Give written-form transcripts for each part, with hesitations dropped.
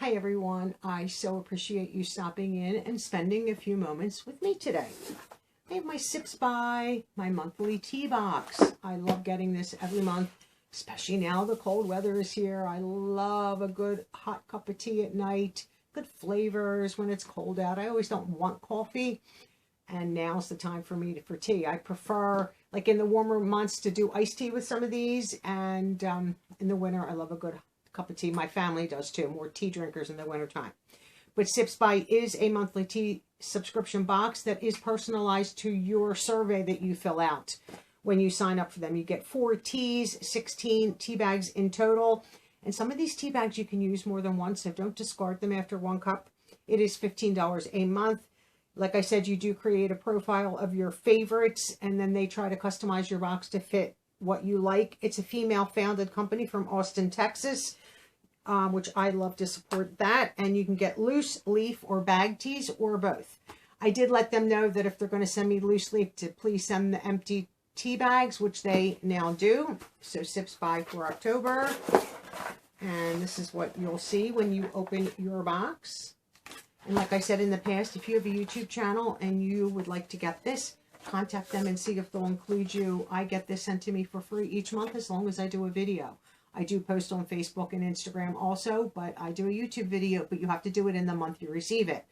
Hi everyone, I so appreciate you stopping in and spending a few moments with me today. I have my SipsBy, my monthly tea box. I love getting this every month, especially now the cold weather is here. I love a good hot cup of tea at night, good flavors when it's cold out. I always don't want coffee, and now's the time for me for tea. I prefer, like in the warmer months, to do iced tea with some of these, and in the winter I love a good cup of tea. My family does too, more tea drinkers in the wintertime. But SipsBy is a monthly tea subscription box that is personalized to your survey that you fill out when you sign up for them. You get 4 teas, 16 tea bags in total. And some of these tea bags you can use more than once, so don't discard them after 1 cup. It is $15 a month. Like I said, you do create a profile of your favorites, and then they try to customize your box to fit what you like. It's a female-founded company from Austin, Texas, which I love to support that. And you can get loose leaf or bag teas or both. I did let them know that if they're going to send me loose leaf, to please send the empty tea bags, which they now do. So SipsBy for October. And this is what you'll see when you open your box. And like I said in the past, if you have a YouTube channel and you would like to get this, contact them and see if they'll include you. I get this sent to me for free each month as long as I do a video. I do post on Facebook and Instagram also, but I do a YouTube video, but you have to do it in the month you receive it.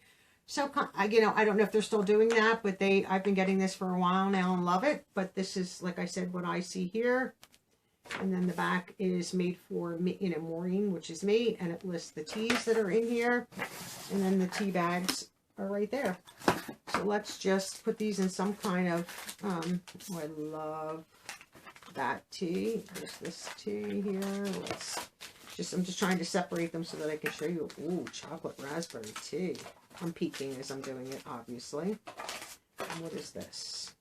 So, you know, I don't know if they're still doing that, but I've been getting this for a while now and love it. But this is, like I said, what I see here. And then the back is made for, you know, Maureen, which is me, and it lists the teas that are in here. And then the tea bags are right there. So let's just put these in some kind of, oh, I love that tea. There's this tea here. I'm just trying to separate them so that I can show you. Ooh, chocolate raspberry tea. I'm peeking as I'm doing it, obviously. And what is this?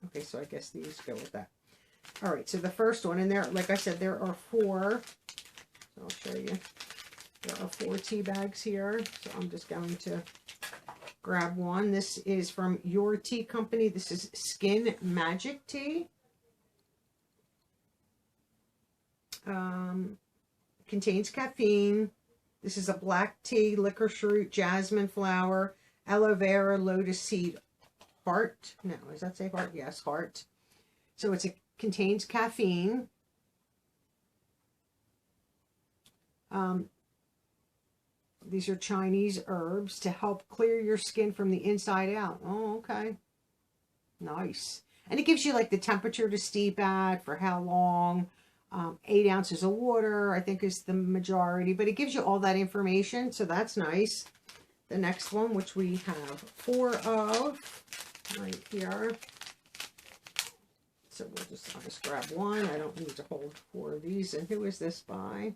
Okay, so I guess these go with that. All right, so the first one, and there, like I said, there are 4. So I'll show you. There are 4 tea bags here. So I'm just going to grab one. This is from Your Tea Company. This is Skin Magic Tea. Contains caffeine. This is a black tea, licorice root, jasmine flower, aloe vera, lotus seed, heart. No, does that say heart? Yes, heart. So contains caffeine. These are Chinese herbs to help clear your skin from the inside out. Oh, okay. Nice. And it gives you like the temperature to steep at, for how long. 8 ounces of water, I think, is the majority. But it gives you all that information, so that's nice. The next one, which we have 4 of right here. So I'll just grab one. I don't need to hold 4 of these. And who is this by?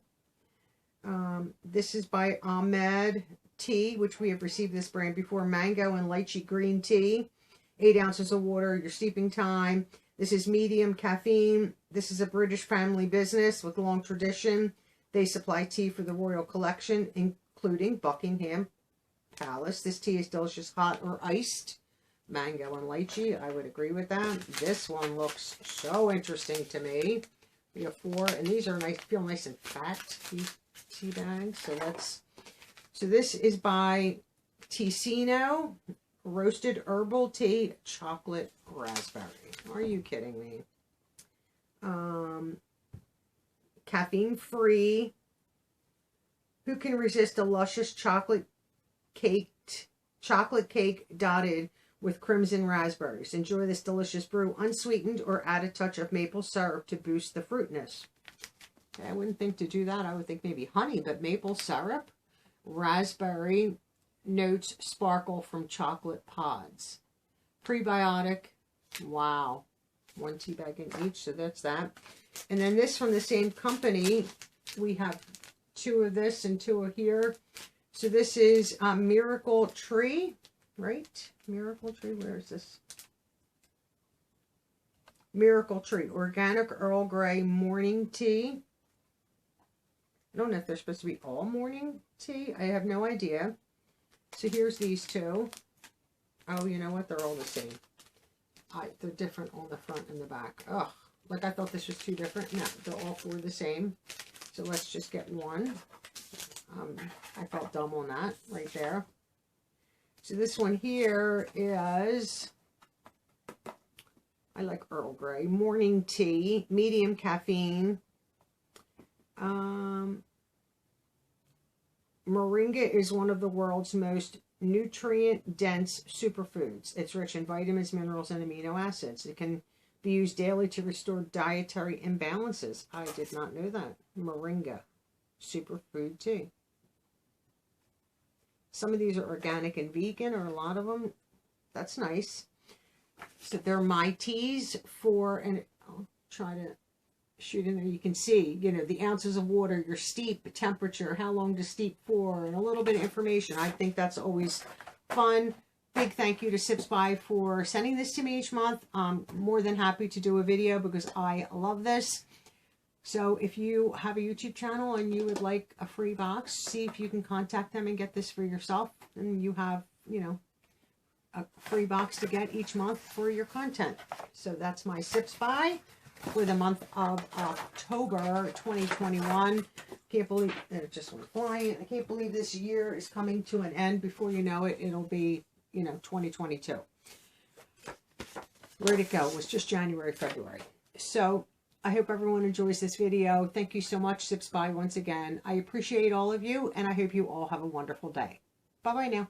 This is by MaureenMcD, which we have received this brand before. Mango and lychee green tea. 8 ounces of water, your steeping time. This is medium caffeine. This is a British family business with long tradition. They supply tea for the royal collection, including Buckingham Palace. This tea is delicious, hot or iced. Mango and lychee, I would agree with that. This one looks so interesting to me. We have 4, and these are nice, feel nice and fat tea bags. So this is by Ticino, roasted herbal tea, chocolate raspberry. Are you kidding me? Caffeine free. Who can resist a luscious chocolate cake dotted with crimson raspberries? Enjoy this delicious brew unsweetened or add a touch of maple syrup to boost the fruitness. I wouldn't think to do that. I would think maybe honey, but maple syrup, raspberry notes sparkle from chocolate pods. Prebiotic. Wow. 1 tea bag in each, so that's that. And then this from the same company, we have 2 of this and 2 of here. So this is Miracle Tree, right? Miracle Tree, where is this? Miracle Tree, organic Earl Grey morning tea. I don't know if they're supposed to be all morning tea. I have no idea. So here's these 2. Oh, you know what? They're all the same. They're different on the front and the back. Ugh. Like I thought this was 2 different. No, they're all 4 the same. So let's just get one. I felt dumb on that right there. So this one here is, I like Earl Grey, morning tea, medium caffeine. Moringa is one of the world's most nutrient-dense superfoods. It's rich in vitamins, minerals, and amino acids. It can be used daily to restore dietary imbalances. I did not know that. Moringa, superfood tea. Some of these are organic and vegan, or a lot of them. That's nice. So they're my teas for, and I'll try to shoot in there. You can see, you know, the ounces of water, your steep temperature, how long to steep for, and a little bit of information. I think that's always fun. Big thank you to SipsBy for sending this to me each month. I'm more than happy to do a video because I love this. So if you have a YouTube channel and you would like a free box, see if you can contact them and get this for yourself. And you have, you know, a free box to get each month for your content. So that's my SipsBy for the month of October 2021. Can't believe it just went flying. I can't believe this year is coming to an end. Before you know it, it'll be, you know, 2022. Where'd it go? It was just January, February. So I hope everyone enjoys this video. Thank you so much, SipsBy, once again. I appreciate all of you, and I hope you all have a wonderful day. Bye-bye now.